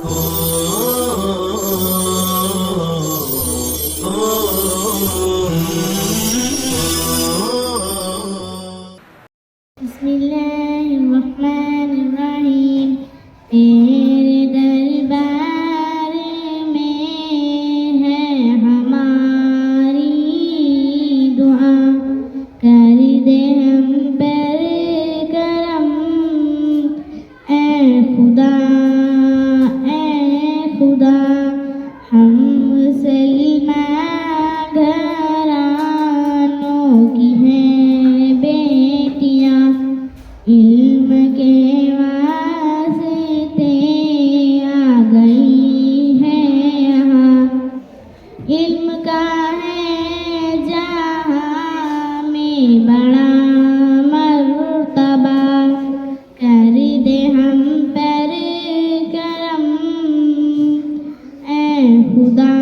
बिस्मिल्लाहिर्रहमानिर्रहीम। तेरे दरबार में है हमारी दुआ, कर दे हम पर करम। ए खुदा हम मुसलमान घरानों की हैं बेटियां, इल्म के वास्ते आ गई हैं यहाँ। इल्म का है जहाँ में बड़ा मर्तबा, कर दे हम पर करम। ए खुदा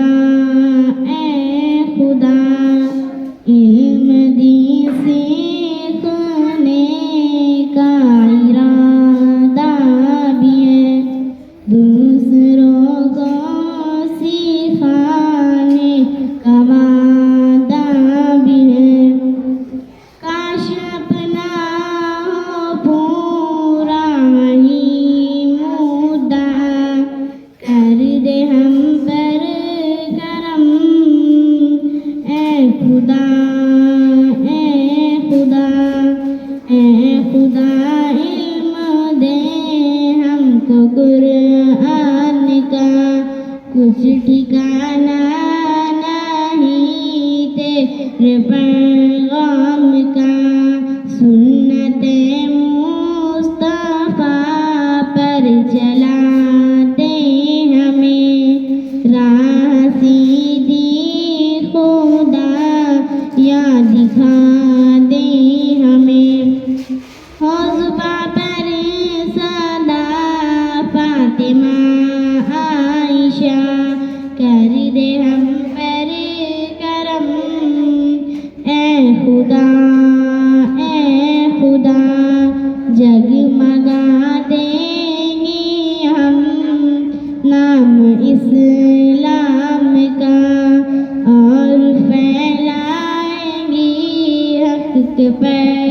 इल्म दी सीखने का इरादा भी है, दूसरों को सिखाने का वादा भी है। काश अपना हो पूरा वही मुद्दा, कर दे हम पर करम। ए खुदा इल्म दे हमको कुरान का, कुछ ठिकाना नहीं तेरे पैगाम का। सुन्नते मुस्तफा पर चलाते हमें, राह सीधी खुदा या दिखा दे हमें। हौज़बा पर सदा फातिमा आयशा, कर दे हम पर करम। ए खुदा जगमगा देंगे हम नाम इस्लाम का, और फैलाएंगे हक के पैगाम